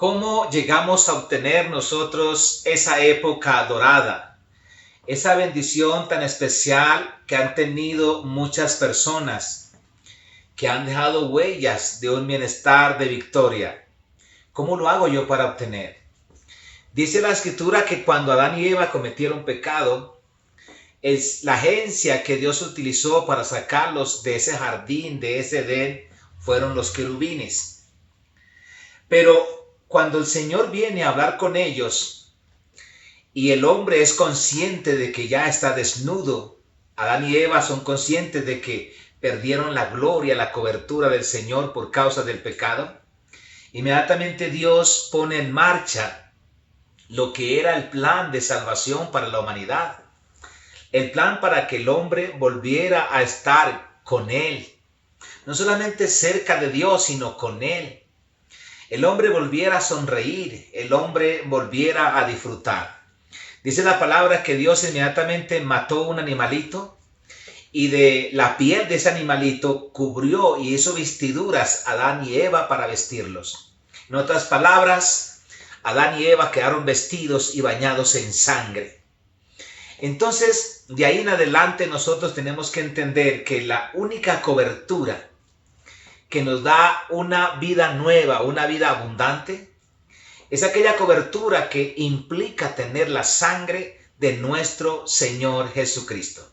¿Cómo llegamos a obtener nosotros esa época dorada? Esa bendición tan especial que han tenido muchas personas, que han dejado huellas de un bienestar de victoria. ¿Cómo lo hago yo para obtener? Dice la escritura que cuando Adán y Eva cometieron pecado, es la agencia que Dios utilizó para sacarlos de ese jardín, de ese Edén, fueron los querubines. Pero cuando el Señor viene a hablar con ellos y el hombre es consciente de que ya está desnudo, Adán y Eva son conscientes de que perdieron la gloria, la cobertura del Señor por causa del pecado, inmediatamente Dios pone en marcha lo que era el plan de salvación para la humanidad. El plan para que el hombre volviera a estar con Él. No solamente cerca de Dios, sino con Él. El hombre volviera a sonreír, el hombre volviera a disfrutar. Dice la palabra que Dios inmediatamente mató un animalito y de la piel de ese animalito cubrió y hizo vestiduras a Adán y Eva para vestirlos. En otras palabras, Adán y Eva quedaron vestidos y bañados en sangre. Entonces, de ahí en adelante nosotros tenemos que entender que la única cobertura que nos da una vida nueva, una vida abundante, es aquella cobertura que implica tener la sangre de nuestro Señor Jesucristo.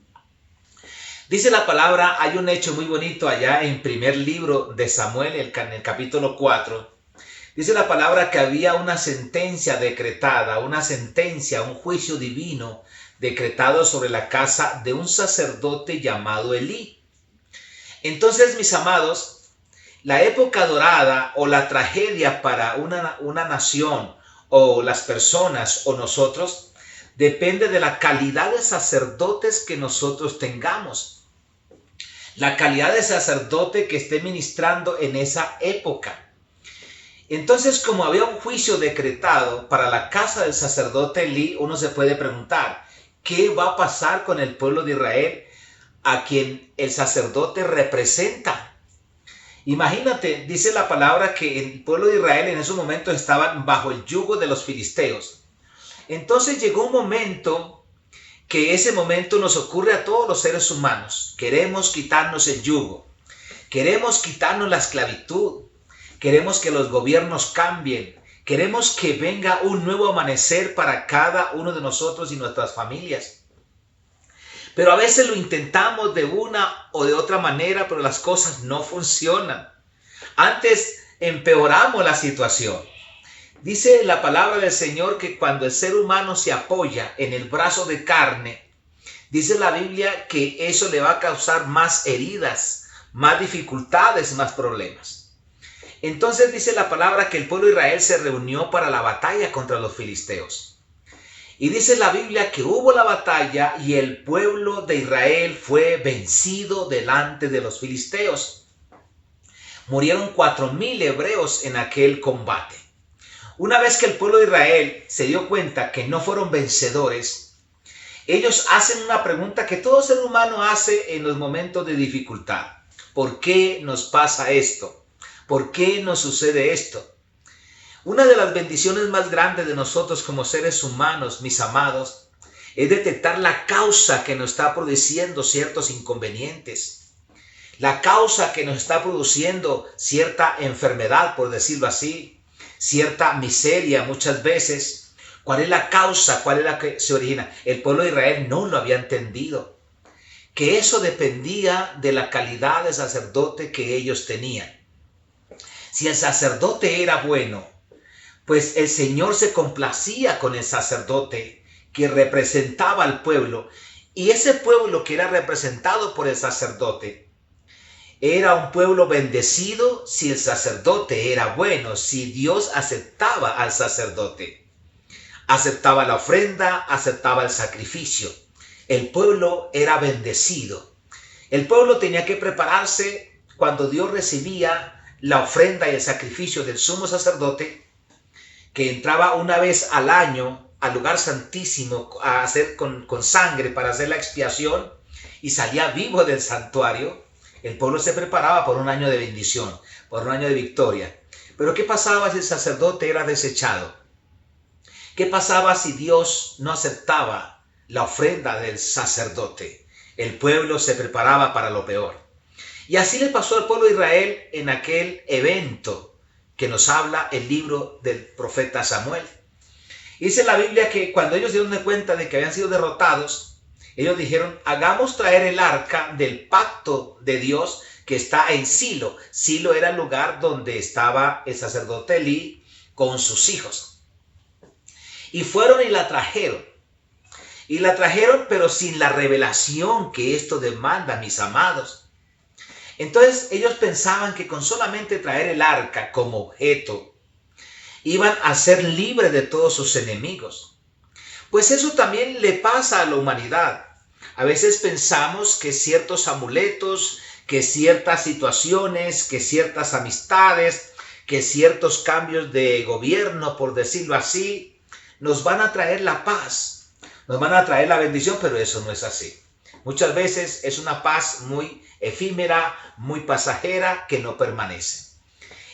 Dice la palabra, hay un hecho muy bonito allá en primer libro de Samuel, en el capítulo 4. Dice la palabra que había una sentencia decretada, una sentencia, un juicio divino decretado sobre la casa de un sacerdote llamado Elí. Entonces, mis amados, la época dorada o la tragedia para una nación o las personas o nosotros depende de la calidad de sacerdotes que nosotros tengamos. La calidad de sacerdote que esté ministrando en esa época. Entonces, como había un juicio decretado para la casa del sacerdote Elí, uno se puede preguntar, ¿qué va a pasar con el pueblo de Israel a quien el sacerdote representa? Imagínate, dice la palabra que el pueblo de Israel en esos momentos estaban bajo el yugo de los filisteos. Entonces llegó un momento que ese momento nos ocurre a todos los seres humanos. Queremos quitarnos el yugo, queremos quitarnos la esclavitud, queremos que los gobiernos cambien, queremos que venga un nuevo amanecer para cada uno de nosotros y nuestras familias. Pero a veces lo intentamos de una o de otra manera, pero las cosas no funcionan. Antes empeoramos la situación. Dice la palabra del Señor que cuando el ser humano se apoya en el brazo de carne, dice la Biblia que eso le va a causar más heridas, más dificultades, más problemas. Entonces dice la palabra que el pueblo de Israel se reunió para la batalla contra los filisteos. Y dice la Biblia que hubo la batalla y el pueblo de Israel fue vencido delante de los filisteos. Murieron 4,000 hebreos en aquel combate. Una vez que el pueblo de Israel se dio cuenta que no fueron vencedores, ellos hacen una pregunta que todo ser humano hace en los momentos de dificultad. ¿Por qué nos pasa esto? ¿Por qué nos sucede esto? Una de las bendiciones más grandes de nosotros como seres humanos, mis amados, es detectar la causa que nos está produciendo ciertos inconvenientes. La causa que nos está produciendo cierta enfermedad, por decirlo así, cierta miseria muchas veces. ¿Cuál es la causa? ¿Cuál es la que se origina? El pueblo de Israel no lo había entendido. Que eso dependía de la calidad de sacerdote que ellos tenían. Si el sacerdote era bueno, pues el Señor se complacía con el sacerdote que representaba al pueblo. Y ese pueblo que era representado por el sacerdote era un pueblo bendecido si el sacerdote era bueno, si Dios aceptaba al sacerdote. Aceptaba la ofrenda, aceptaba el sacrificio. El pueblo era bendecido. El pueblo tenía que prepararse cuando Dios recibía la ofrenda y el sacrificio del sumo sacerdote, que entraba una vez al año al lugar santísimo a hacer con sangre para hacer la expiación y salía vivo del santuario. El pueblo se preparaba por un año de bendición, por un año de victoria. Pero ¿qué pasaba si el sacerdote era desechado? ¿Qué pasaba si Dios no aceptaba la ofrenda del sacerdote? El pueblo se preparaba para lo peor. Y así le pasó al pueblo de Israel en aquel evento que nos habla el libro del profeta Samuel. Dice la Biblia que cuando ellos dieron cuenta de que habían sido derrotados, ellos dijeron, hagamos traer el arca del pacto de Dios que está en Silo. Silo era el lugar donde estaba el sacerdote Elí con sus hijos. Y fueron y la trajeron. Y la trajeron, pero sin la revelación que esto demanda, mis amados. Entonces ellos pensaban que con solamente traer el arca como objeto, iban a ser libres de todos sus enemigos. Pues eso también le pasa a la humanidad. A veces pensamos que ciertos amuletos, que ciertas situaciones, que ciertas amistades, que ciertos cambios de gobierno, por decirlo así, nos van a traer la paz, nos van a traer la bendición, pero eso no es así. Muchas veces es una paz muy efímera, muy pasajera, que no permanece.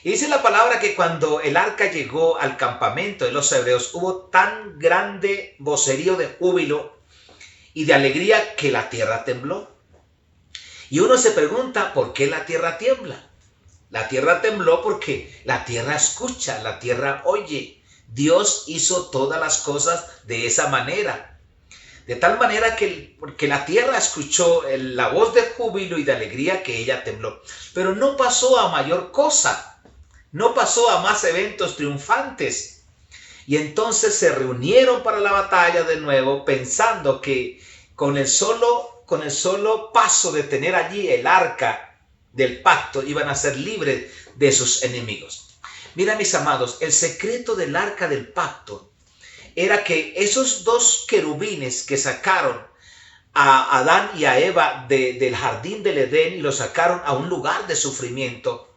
Y dice la palabra que cuando el arca llegó al campamento de los hebreos, hubo tan grande vocerío de júbilo y de alegría que la tierra tembló. Y uno se pregunta, ¿por qué la tierra tiembla? La tierra tembló porque la tierra escucha, la tierra oye. Dios hizo todas las cosas de esa manera. De tal manera que la tierra escuchó la voz de júbilo y de alegría que ella tembló. Pero no pasó a mayor cosa. No pasó a más eventos triunfantes. Y entonces se reunieron para la batalla de nuevo, pensando que con el solo paso de tener allí el arca del pacto, iban a ser libres de sus enemigos. Mira, mis amados, el secreto del arca del pacto era que esos dos querubines que sacaron a Adán y a Eva del jardín del Edén y los sacaron a un lugar de sufrimiento,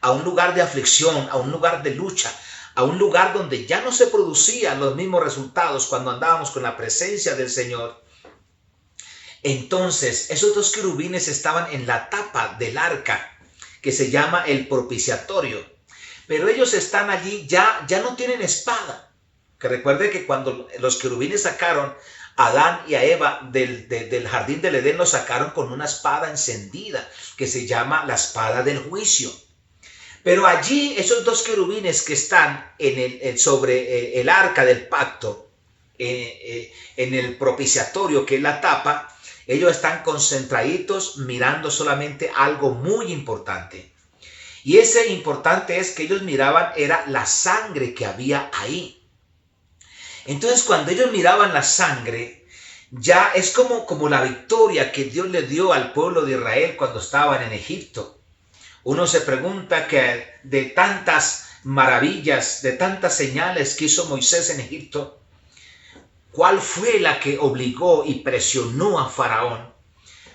a un lugar de aflicción, a un lugar de lucha, a un lugar donde ya no se producían los mismos resultados cuando andábamos con la presencia del Señor. Entonces, esos dos querubines estaban en la tapa del arca, que se llama el propiciatorio. Pero ellos están allí, ya no tienen espada. Que recuerde que cuando los querubines sacaron a Adán y a Eva del jardín del Edén, los sacaron con una espada encendida, que se llama la espada del juicio. Pero allí, esos dos querubines que están sobre el arca del pacto, en el propiciatorio, que es la tapa, ellos están concentraditos mirando solamente algo muy importante. Y ese importante es que ellos miraban era la sangre que había ahí. Entonces cuando ellos miraban la sangre, ya es como la victoria que Dios le dio al pueblo de Israel cuando estaban en Egipto. Uno se pregunta que de tantas maravillas, de tantas señales que hizo Moisés en Egipto, ¿cuál fue la que obligó y presionó a Faraón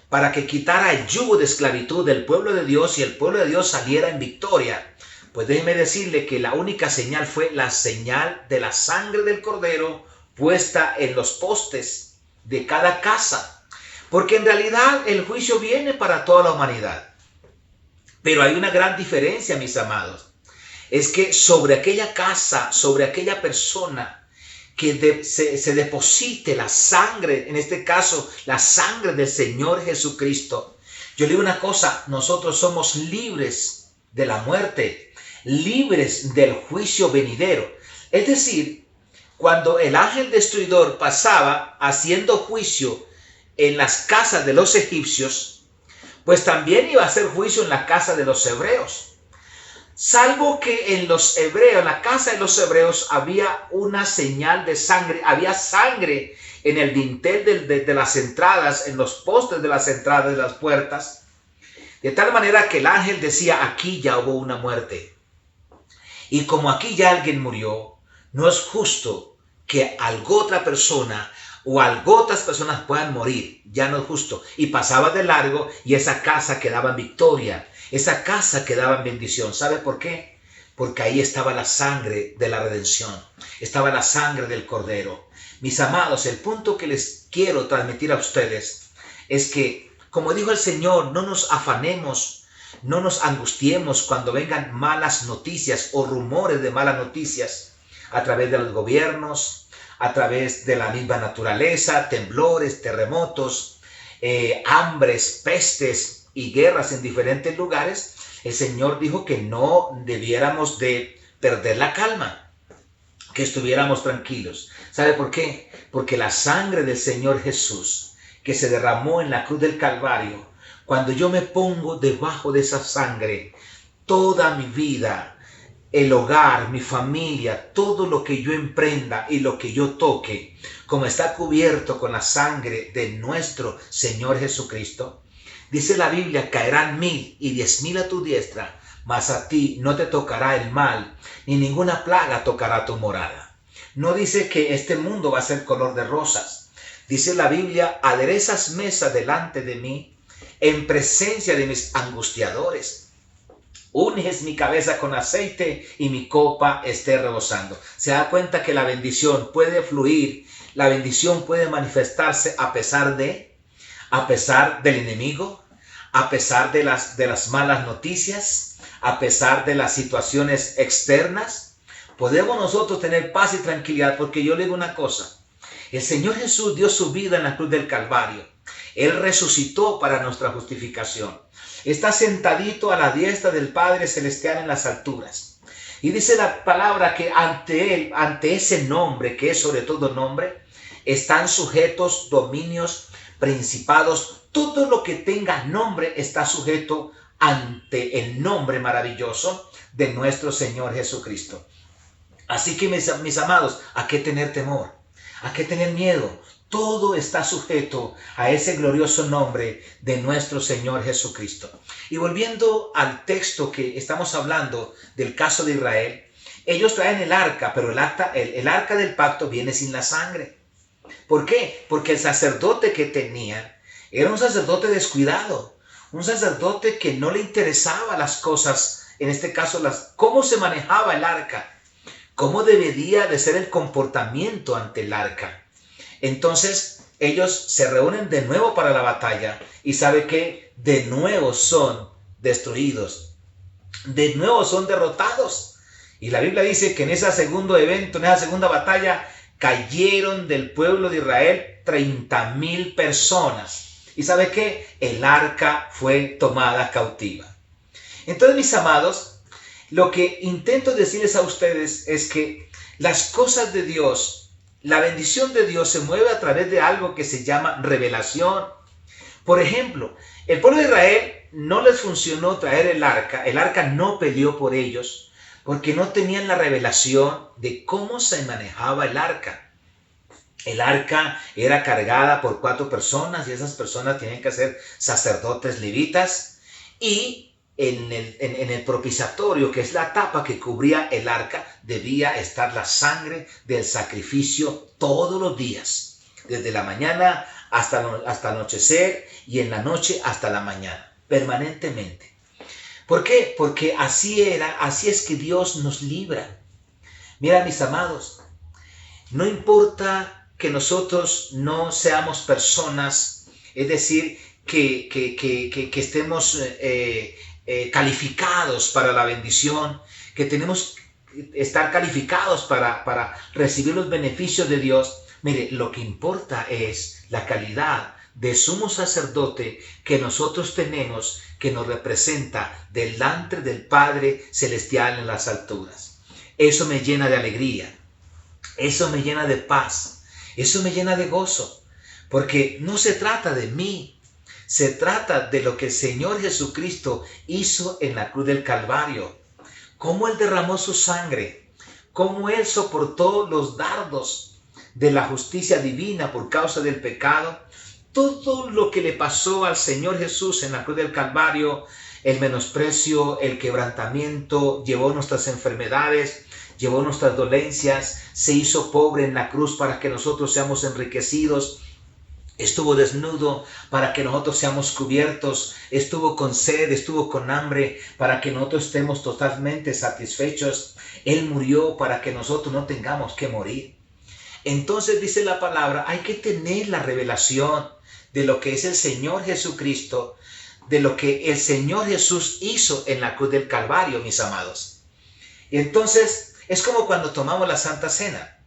para que quitara el yugo de esclavitud del pueblo de Dios y el pueblo de Dios saliera en victoria? Pues déjeme decirle que la única señal fue la señal de la sangre del cordero puesta en los postes de cada casa. Porque en realidad el juicio viene para toda la humanidad. Pero hay una gran diferencia, mis amados. Es que sobre aquella casa, sobre aquella persona, que se deposite la sangre, en este caso la sangre del Señor Jesucristo. Yo le digo una cosa, nosotros somos libres de la muerte, libres del juicio venidero. Es decir, cuando el ángel destruidor pasaba haciendo juicio en las casas de los egipcios, pues también iba a hacer juicio en la casa de los hebreos. Salvo que en los hebreos, en la casa de los hebreos, había una señal de sangre, había sangre en el dintel de las entradas, en los postes de las entradas de las puertas, de tal manera que el ángel decía, aquí ya hubo una muerte. Y como aquí ya alguien murió, no es justo que algo otra persona o algo otras personas puedan morir, ya no es justo. Y pasaba de largo y esa casa quedaba en victoria. Esa casa quedaba en bendición. ¿Sabe por qué? Porque ahí estaba la sangre de la redención. Estaba la sangre del Cordero. Mis amados, el punto que les quiero transmitir a ustedes es que, como dijo el Señor, no nos afanemos No nos angustiemos cuando vengan malas noticias o rumores de malas noticias a través de los gobiernos, a través de la misma naturaleza, temblores, terremotos, hambres, pestes y guerras en diferentes lugares. El Señor dijo que no debiéramos de perder la calma, que estuviéramos tranquilos. ¿Sabe por qué? Porque la sangre del Señor Jesús, que se derramó en la cruz del Calvario, cuando yo me pongo debajo de esa sangre, toda mi vida, el hogar, mi familia, todo lo que yo emprenda y lo que yo toque, como está cubierto con la sangre de nuestro Señor Jesucristo, dice la Biblia, caerán 1000 y 10,000 a tu diestra, mas a ti no te tocará el mal, ni ninguna plaga tocará tu morada. No dice que este mundo va a ser color de rosas. Dice la Biblia, aderezas mesa delante de mí, en presencia de mis angustiadores. Unges mi cabeza con aceite y mi copa esté rebosando. Se da cuenta que la bendición puede fluir, la bendición puede manifestarse a pesar del enemigo, a pesar de las malas noticias, a pesar de las situaciones externas. Podemos nosotros tener paz y tranquilidad, porque yo le digo una cosa: el Señor Jesús dio su vida en la cruz del Calvario. Él resucitó para nuestra justificación. Está sentadito a la diestra del Padre Celestial en las alturas. Y dice la palabra que ante Él, ante ese nombre, que es sobre todo nombre, están sujetos dominios, principados. Todo lo que tenga nombre está sujeto ante el nombre maravilloso de nuestro Señor Jesucristo. Así que mis amados, ¿a qué tener temor? ¿A qué tener miedo? Todo está sujeto a ese glorioso nombre de nuestro Señor Jesucristo. Y volviendo al texto que estamos hablando del caso de Israel, ellos traen el arca, pero el arca del pacto viene sin la sangre. ¿Por qué? Porque el sacerdote que tenían era un sacerdote descuidado, un sacerdote que no le interesaba las cosas, en este caso cómo se manejaba el arca, cómo debería de ser el comportamiento ante el arca. Entonces ellos se reúnen de nuevo para la batalla y sabe que de nuevo son destruidos, de nuevo son derrotados. Y la Biblia dice que en ese segundo evento, en esa segunda batalla, cayeron del pueblo de Israel 30,000 personas. Y sabe que el arca fue tomada cautiva. Entonces, mis amados, lo que intento decirles a ustedes es que las cosas de Dios, la bendición de Dios se mueve a través de algo que se llama revelación. Por ejemplo, el pueblo de Israel no les funcionó traer el arca no peleó por ellos, porque no tenían la revelación de cómo se manejaba el arca. El arca era cargada por 4 personas y esas personas tenían que ser sacerdotes levitas, y en el propiciatorio, que es la tapa que cubría el arca, debía estar la sangre del sacrificio todos los días, desde la mañana hasta anochecer y en la noche hasta la mañana, permanentemente. ¿Por qué? Porque así es que Dios nos libra. Mira, mis amados, no importa que nosotros no seamos personas, es decir, que estemos calificados para la bendición, que tenemos que estar calificados para recibir los beneficios de Dios. Mire, lo que importa es la calidad de sumo sacerdote que nosotros tenemos, que nos representa delante del Padre Celestial en las alturas. Eso me llena de alegría, eso me llena de paz, eso me llena de gozo, porque no se trata de mí, se trata de lo que el Señor Jesucristo hizo en la cruz del Calvario. Cómo Él derramó su sangre, cómo Él soportó los dardos de la justicia divina por causa del pecado. Todo lo que le pasó al Señor Jesús en la cruz del Calvario, el menosprecio, el quebrantamiento, llevó nuestras enfermedades, llevó nuestras dolencias, se hizo pobre en la cruz para que nosotros seamos enriquecidos. Estuvo desnudo para que nosotros seamos cubiertos, estuvo con sed, estuvo con hambre para que nosotros estemos totalmente satisfechos. Él murió para que nosotros no tengamos que morir. Entonces dice la palabra, hay que tener la revelación de lo que es el Señor Jesucristo, de lo que el Señor Jesús hizo en la cruz del Calvario, mis amados. Y entonces es como cuando tomamos la Santa Cena.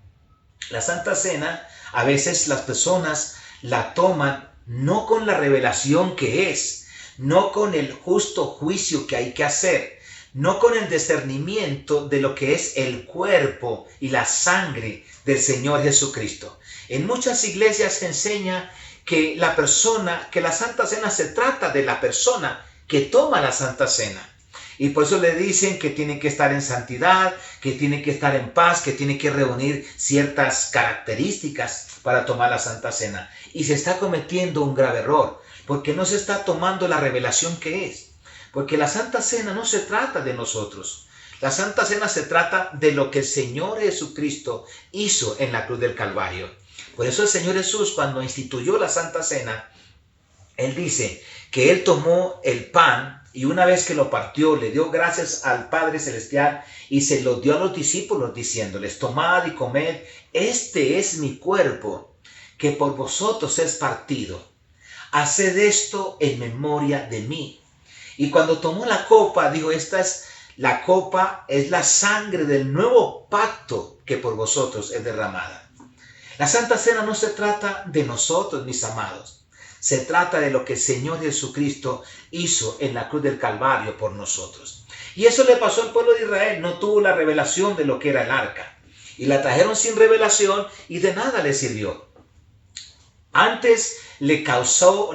La Santa Cena, a veces las personas la toman no con la revelación que es, no con el justo juicio que hay que hacer, no con el discernimiento de lo que es el cuerpo y la sangre del Señor Jesucristo. En muchas iglesias se enseña que la Santa Cena se trata de la persona que toma la Santa Cena. Y por eso le dicen que tiene que estar en santidad, que tiene que estar en paz, que tiene que reunir ciertas características para tomar la Santa Cena. Y se está cometiendo un grave error, porque no se está tomando la revelación que es. Porque la Santa Cena no se trata de nosotros. La Santa Cena se trata de lo que el Señor Jesucristo hizo en la cruz del Calvario. Por eso el Señor Jesús, cuando instituyó la Santa Cena, Él dice que Él tomó el pan y una vez que lo partió, le dio gracias al Padre Celestial y se lo dio a los discípulos diciéndoles: tomad y comed, este es mi cuerpo, que por vosotros es partido. Haced esto en memoria de mí. Y cuando tomó la copa, dijo: la copa es la sangre del nuevo pacto que por vosotros es derramada. La Santa Cena no se trata de nosotros, mis amados. Se trata de lo que el Señor Jesucristo hizo en la cruz del Calvario por nosotros. Y eso le pasó al pueblo de Israel. No tuvo la revelación de lo que era el arca. Y la trajeron sin revelación y de nada les sirvió. Antes les causó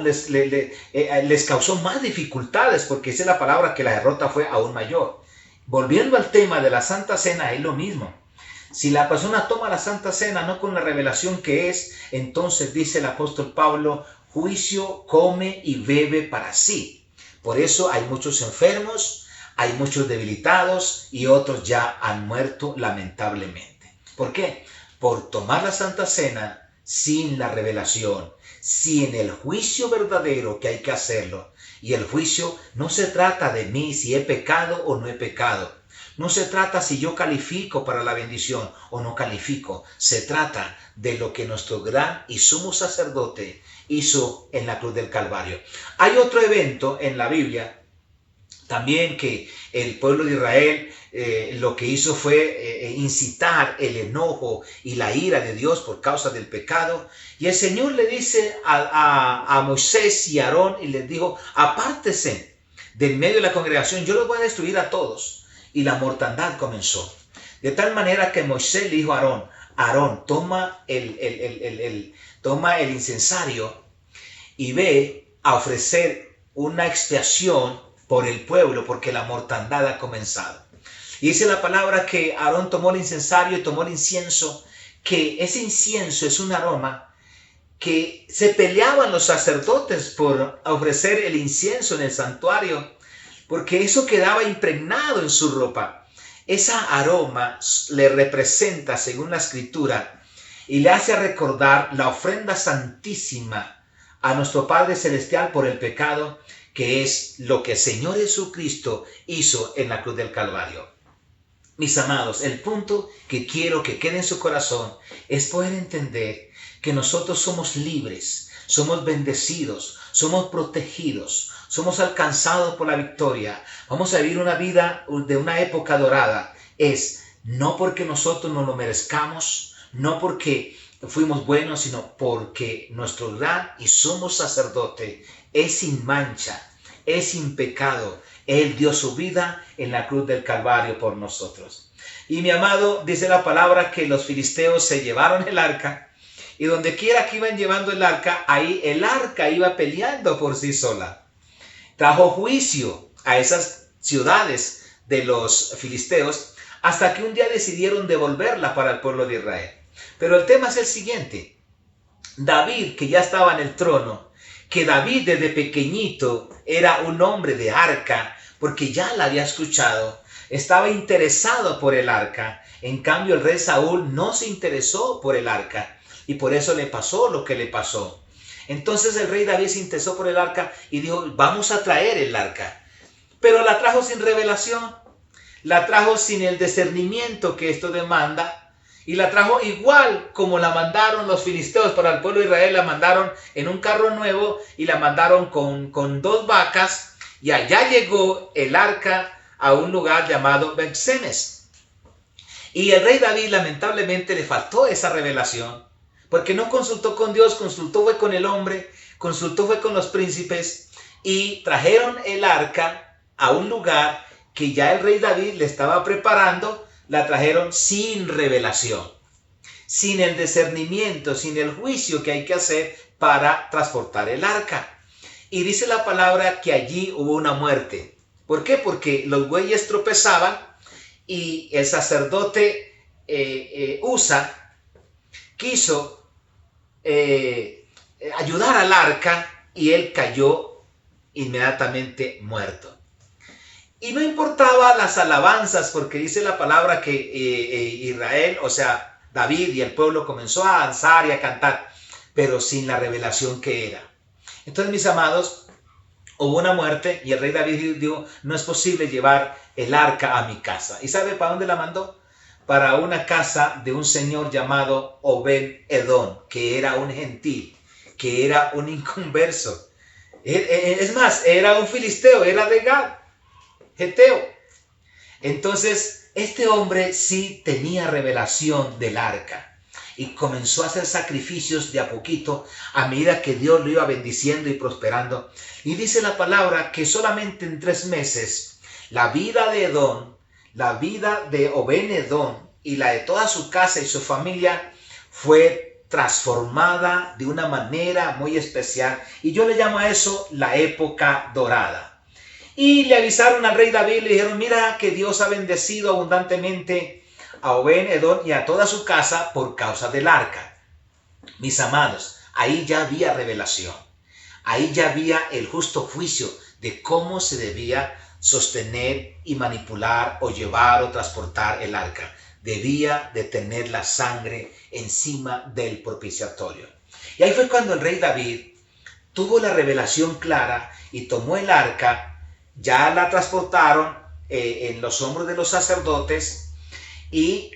más dificultades, porque esa es la palabra, que la derrota fue aún mayor. Volviendo al tema de la Santa Cena, es lo mismo. Si la persona toma la Santa Cena no con la revelación que es, entonces dice el apóstol Pablo: juicio, come y bebe para sí. Por eso hay muchos enfermos, hay muchos debilitados y otros ya han muerto lamentablemente. ¿Por qué? Por tomar la Santa Cena sin la revelación, sin el juicio verdadero que hay que hacerlo. Y el juicio no se trata de mí, si he pecado o no he pecado. No se trata si yo califico para la bendición o no califico. Se trata de lo que nuestro gran y sumo sacerdote hizo en la cruz del Calvario. Hay otro evento en la Biblia también que el pueblo de Israel lo que hizo fue incitar el enojo y la ira de Dios por causa del pecado. Y el Señor le dice a Moisés y a Aarón y les dijo: apártense del medio de la congregación, yo los voy a destruir a todos. Y la mortandad comenzó. De tal manera que Moisés le dijo a Aarón: Aarón, toma el incensario y ve a ofrecer una expiación por el pueblo, porque la mortandad ha comenzado. Y dice la palabra que Aarón tomó el incensario y tomó el incienso, que ese incienso es un aroma que se peleaban los sacerdotes por ofrecer el incienso en el santuario, porque eso quedaba impregnado en su ropa. Esa aroma le representa, según la Escritura, y le hace recordar la ofrenda santísima a nuestro Padre Celestial por el pecado, que es lo que el Señor Jesucristo hizo en la cruz del Calvario. Mis amados, el punto que quiero que quede en su corazón es poder entender que nosotros somos libres, somos bendecidos, somos protegidos, somos alcanzados por la victoria. Vamos a vivir una vida de una época dorada. Es no porque nosotros nos lo merezcamos, no porque fuimos buenos, sino porque nuestro gran y sumo sacerdote es sin mancha, es sin pecado. Él dio su vida en la cruz del Calvario por nosotros. Y mi amado, dice la palabra que los filisteos se llevaron el arca, y donde quiera que iban llevando el arca, ahí el arca iba peleando por sí sola. Trajo juicio a esas ciudades de los filisteos, hasta que un día decidieron devolverla para el pueblo de Israel. Pero el tema es el siguiente: David, que ya estaba en el trono, que David desde pequeñito era un hombre de arca, porque ya la había escuchado, estaba interesado por el arca. En cambio, el rey Saúl no se interesó por el arca, y por eso le pasó lo que le pasó. Entonces el rey David se interesó por el arca y dijo: vamos a traer el arca. Pero la trajo sin revelación, la trajo sin el discernimiento que esto demanda, y la trajo igual como la mandaron los filisteos para el pueblo de Israel. La mandaron en un carro nuevo y la mandaron con 2 vacas, y allá llegó el arca a un lugar llamado Bet-Semes. Y el rey David lamentablemente le faltó esa revelación, porque no consultó con Dios, consultó fue con el hombre, consultó fue con los príncipes, y trajeron el arca a un lugar que ya el rey David le estaba preparando. La trajeron sin revelación, sin el discernimiento, sin el juicio que hay que hacer para transportar el arca. Y dice la palabra que allí hubo una muerte. ¿Por qué? Porque los bueyes tropezaban y el sacerdote Usa quiso ayudar al arca y él cayó inmediatamente muerto. Y no importaba las alabanzas, porque dice la palabra que Israel, o sea, David y el pueblo comenzó a danzar y a cantar, pero sin la revelación que era. Entonces, mis amados, hubo una muerte y el rey David dijo, no es posible llevar el arca a mi casa. ¿Y sabe para dónde la mandó? Para una casa de un señor llamado Obed-Edom, que era un gentil, que era un inconverso. Es más, era un filisteo, era de Gad, geteo. Entonces, este hombre sí tenía revelación del arca y comenzó a hacer sacrificios de a poquito a medida que Dios lo iba bendiciendo y prosperando. Y dice la palabra que solamente en 3 meses la vida de Edom, la vida de Obed-Edom y la de toda su casa y su familia fue transformada de una manera muy especial. Y yo le llamo a eso la época dorada. Y le avisaron al rey David, le dijeron, mira que Dios ha bendecido abundantemente a Obed-Edom y a toda su casa por causa del arca. Mis amados, ahí ya había revelación. Ahí ya había el justo juicio de cómo se debía sostener y manipular o llevar o transportar el arca. Debía de tener la sangre encima del propiciatorio. Y ahí fue cuando el rey David tuvo la revelación clara y tomó el arca. Ya la transportaron en los hombros de los sacerdotes y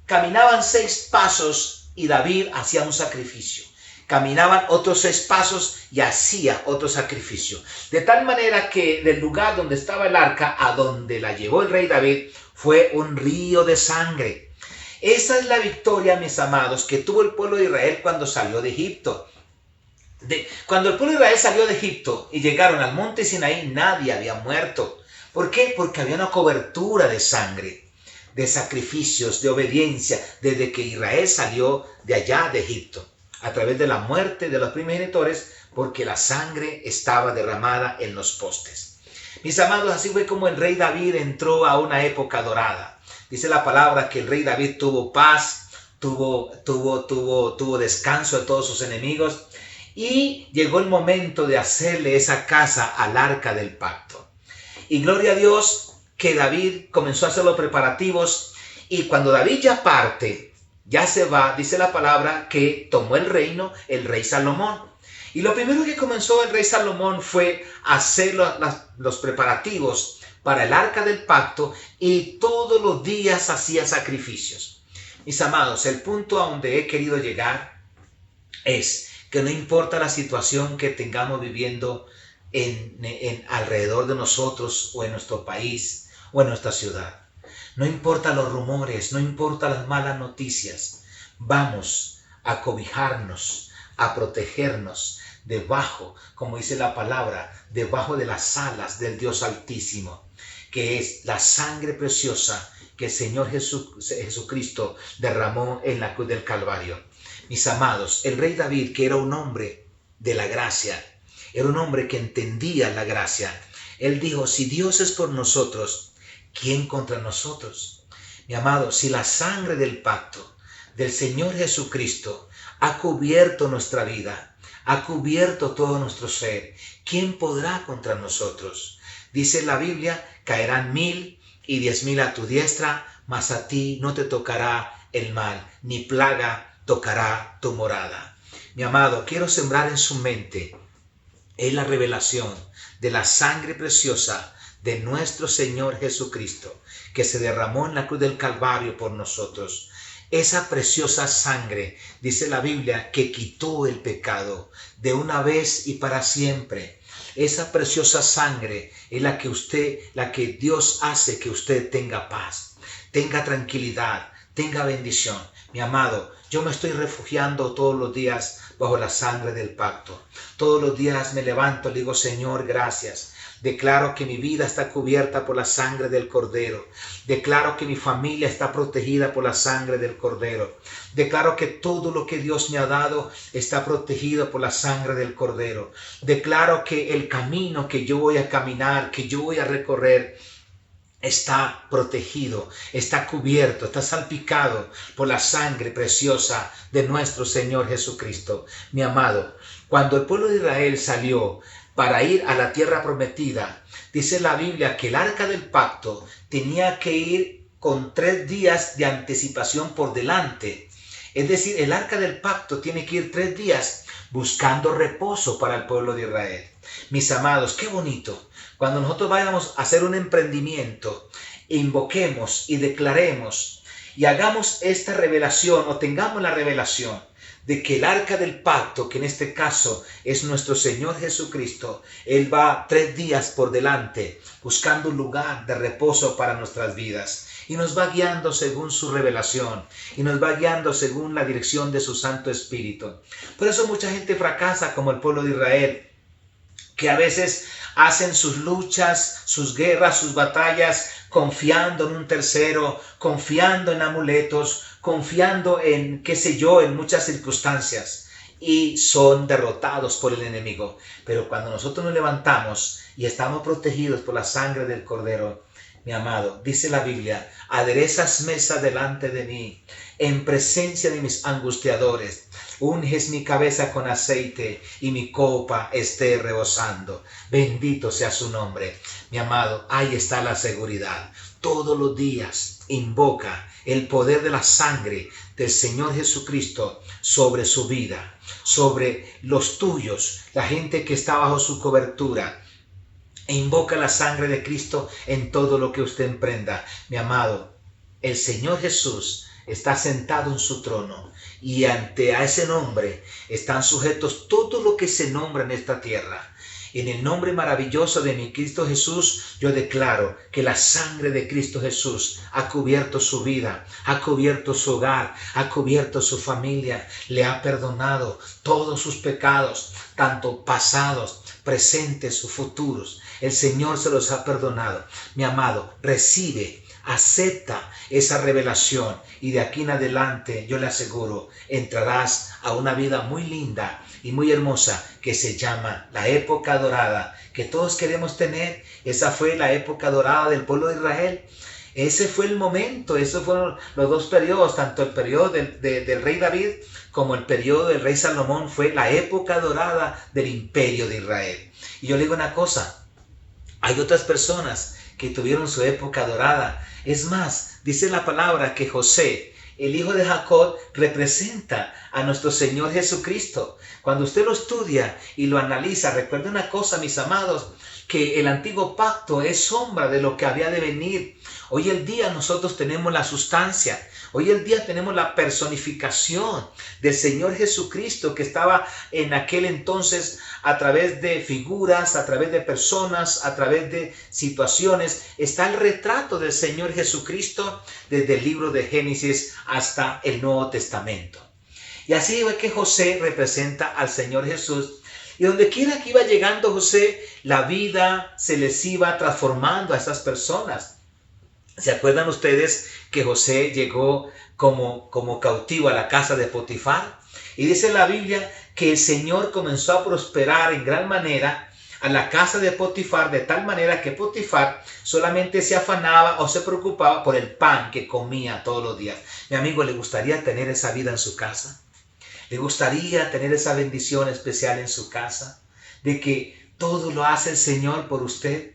caminaban 6 pasos y David hacía un sacrificio. Caminaban otros 6 pasos y hacía otro sacrificio. De tal manera que del lugar donde estaba el arca a donde la llevó el rey David fue un río de sangre. Esa es la victoria, mis amados, que tuvo el pueblo de Israel cuando salió de Egipto. Cuando el pueblo de Israel salió de Egipto y llegaron al monte Sinaí, nadie había muerto. ¿Por qué? Porque había una cobertura de sangre, de sacrificios, de obediencia, desde que Israel salió de allá de Egipto, a través de la muerte de los primegenitores, porque la sangre estaba derramada en los postes. Mis amados, así fue como el rey David entró a una época dorada. Dice la palabra que el rey David tuvo paz, tuvo descanso de todos sus enemigos. Y llegó el momento de hacerle esa casa al arca del pacto. Y gloria a Dios que David comenzó a hacer los preparativos. Y cuando David ya parte, ya se va, dice la palabra que tomó el reino el rey Salomón. Y lo primero que comenzó el rey Salomón fue hacer los preparativos para el arca del pacto. Y todos los días hacía sacrificios. Mis amados, el punto a donde he querido llegar es que no importa la situación que tengamos viviendo en alrededor de nosotros o en nuestro país o en nuestra ciudad. No importa los rumores, no importa las malas noticias. Vamos a cobijarnos, a protegernos debajo, como dice la palabra, debajo de las alas del Dios Altísimo, que es la sangre preciosa que el Señor Jesucristo derramó en la cruz del Calvario. Mis amados, el rey David, que era un hombre de la gracia, era un hombre que entendía la gracia. Él dijo, si Dios es por nosotros, ¿quién contra nosotros? Mi amado, si la sangre del pacto del Señor Jesucristo ha cubierto nuestra vida, ha cubierto todo nuestro ser, ¿quién podrá contra nosotros? Dice la Biblia, caerán 1000 y 10,000 a tu diestra, mas a ti no te tocará el mal, ni plaga tocará tu morada. Mi amado, quiero sembrar en su mente la revelación de la sangre preciosa de nuestro Señor Jesucristo, que se derramó en la cruz del Calvario por nosotros. Esa preciosa sangre, dice la Biblia, que quitó el pecado de una vez y para siempre. Esa preciosa sangre es la que Dios hace que usted tenga paz, tenga tranquilidad, tenga bendición. Mi amado, yo me estoy refugiando todos los días bajo la sangre del pacto. Todos los días me levanto y digo, Señor, gracias. Declaro que mi vida está cubierta por la sangre del Cordero. Declaro que mi familia está protegida por la sangre del Cordero. Declaro que todo lo que Dios me ha dado está protegido por la sangre del Cordero. Declaro que el camino que yo voy a caminar, que yo voy a recorrer, está protegido, está cubierto, está salpicado por la sangre preciosa de nuestro Señor Jesucristo. Mi amado, cuando el pueblo de Israel salió para ir a la tierra prometida, dice la Biblia que el arca del pacto tenía que ir con 3 días de anticipación por delante. Es decir, el arca del pacto tiene que ir 3 días buscando reposo para el pueblo de Israel. Mis amados, qué bonito. Cuando nosotros vayamos a hacer un emprendimiento, invoquemos y declaremos y hagamos esta revelación o tengamos la revelación de que el arca del pacto, que en este caso es nuestro Señor Jesucristo, Él va 3 días por delante buscando un lugar de reposo para nuestras vidas. Y nos va guiando según su revelación. Y nos va guiando según la dirección de su Santo Espíritu. Por eso mucha gente fracasa como el pueblo de Israel, que a veces hacen sus luchas, sus guerras, sus batallas, confiando en un tercero, confiando en amuletos, confiando en, qué sé yo, en muchas circunstancias. Y son derrotados por el enemigo. Pero cuando nosotros nos levantamos y estamos protegidos por la sangre del Cordero, mi amado, dice la Biblia, aderezas mesa delante de mí, en presencia de mis angustiadores. Unges mi cabeza con aceite y mi copa esté rebosando. Bendito sea su nombre. Mi amado, ahí está la seguridad. Todos los días invoca el poder de la sangre del Señor Jesucristo sobre su vida, sobre los tuyos, la gente que está bajo su cobertura. E invoca la sangre de Cristo en todo lo que usted emprenda. Mi amado, el Señor Jesús está sentado en su trono y ante a ese nombre están sujetos todo lo que se nombra en esta tierra. En el nombre maravilloso de mi Cristo Jesús, yo declaro que la sangre de Cristo Jesús ha cubierto su vida, ha cubierto su hogar, ha cubierto su familia, le ha perdonado todos sus pecados, tanto pasados, presentes o futuros. El Señor se los ha perdonado. Mi amado, recibe, acepta esa revelación y de aquí en adelante, yo le aseguro, entrarás a una vida muy linda y muy hermosa que se llama la época dorada que todos queremos tener. Esa fue la época dorada del pueblo de Israel. Ese fue el momento, esos fueron los 2 periodos, tanto el periodo del rey David como el periodo del rey Salomón. Fue la época dorada del imperio de Israel. Y yo le digo una cosa, hay otras personas que tuvieron su época dorada. Es más, dice la palabra que José, el hijo de Jacob, representa a nuestro Señor Jesucristo. Cuando usted lo estudia y lo analiza, recuerde una cosa, mis amados, que el antiguo pacto es sombra de lo que había de venir. Hoy el día nosotros tenemos la sustancia. Hoy el día tenemos la personificación del Señor Jesucristo, que estaba en aquel entonces a través de figuras, a través de personas, a través de situaciones. Está el retrato del Señor Jesucristo desde el libro de Génesis hasta el Nuevo Testamento. Y así es que José representa al Señor Jesús. Y donde quiera que iba llegando José, la vida se les iba transformando a esas personas. ¿Se acuerdan ustedes que José llegó como cautivo a la casa de Potifar? Y dice la Biblia que el Señor comenzó a prosperar en gran manera a la casa de Potifar, de tal manera que Potifar solamente se afanaba o se preocupaba por el pan que comía todos los días. Mi amigo, ¿le gustaría tener esa vida en su casa? ¿Le gustaría tener esa bendición especial en su casa? De que todo lo hace el Señor por usted.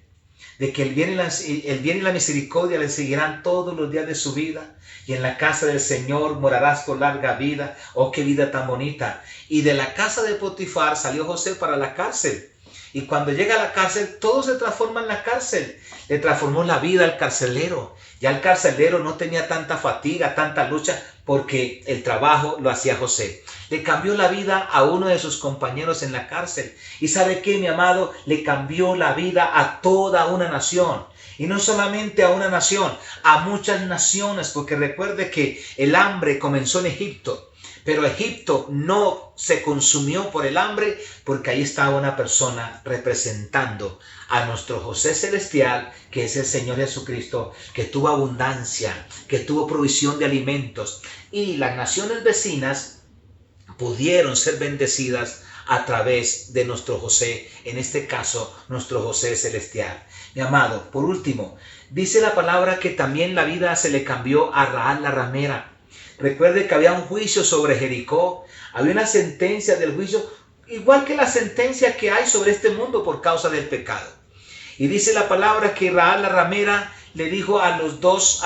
De que el bien y la misericordia le seguirán todos los días de su vida. Y en la casa del Señor morarás por larga vida. ¡Oh, qué vida tan bonita! Y de la casa de Potifar salió José para la cárcel. Y cuando llega a la cárcel, todo se transforma en la cárcel. Le transformó la vida al carcelero. Ya el carcelero no tenía tanta fatiga, tanta lucha, porque el trabajo lo hacía José. Le cambió la vida a uno de sus compañeros en la cárcel. ¿Y sabe qué, mi amado? Le cambió la vida a toda una nación. Y no solamente a una nación, a muchas naciones, porque recuerde que el hambre comenzó en Egipto. Pero Egipto no se consumió por el hambre, porque ahí estaba una persona representando a nuestro José celestial, que es el Señor Jesucristo, que tuvo abundancia, que tuvo provisión de alimentos. Y las naciones vecinas pudieron ser bendecidas a través de nuestro José, en este caso nuestro José celestial. Mi amado, por último, dice la palabra que también la vida se le cambió a Rahab la ramera. Recuerde que había un juicio sobre Jericó, había una sentencia del juicio, igual que la sentencia que hay sobre este mundo por causa del pecado. Y dice la palabra que Rahab la ramera le dijo a los dos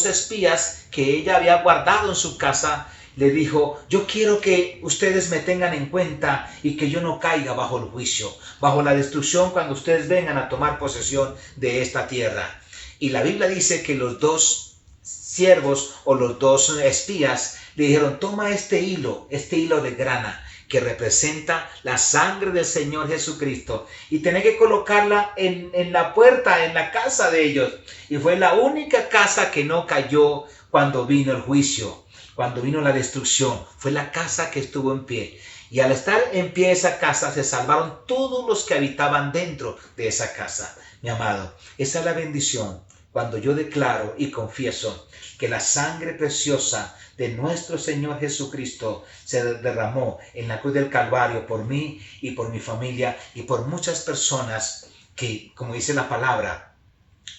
espías que ella había guardado en su casa, le dijo: yo quiero que ustedes me tengan en cuenta y que yo no caiga bajo el juicio, bajo la destrucción cuando ustedes vengan a tomar posesión de esta tierra. Y la Biblia dice que los dos siervos o los dos espías le dijeron: toma este hilo de grana que representa la sangre del Señor Jesucristo, y tenés que colocarla en la puerta, en la casa de ellos. Y fue la única casa que no cayó cuando vino el juicio, cuando vino la destrucción. Fue la casa que estuvo en pie. Y al estar en pie esa casa, se salvaron todos los que habitaban dentro de esa casa. Mi amado, esa es la bendición cuando yo declaro y confieso que la sangre preciosa de nuestro Señor Jesucristo se derramó en la cruz del Calvario por mí y por mi familia y por muchas personas que, como dice la palabra,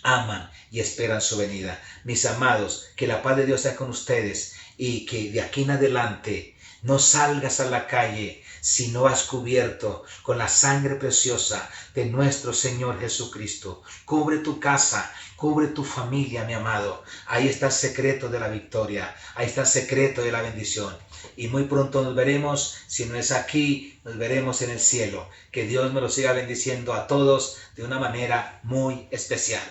aman y esperan su venida. Mis amados, que la paz de Dios sea con ustedes y que de aquí en adelante no salgas a la calle si no has cubierto con la sangre preciosa de nuestro Señor Jesucristo. Cubre tu casa, cubre tu familia, mi amado. Ahí está el secreto de la victoria, ahí está el secreto de la bendición. Y muy pronto nos veremos, si no es aquí, nos veremos en el cielo. Que Dios me lo siga bendiciendo a todos de una manera muy especial.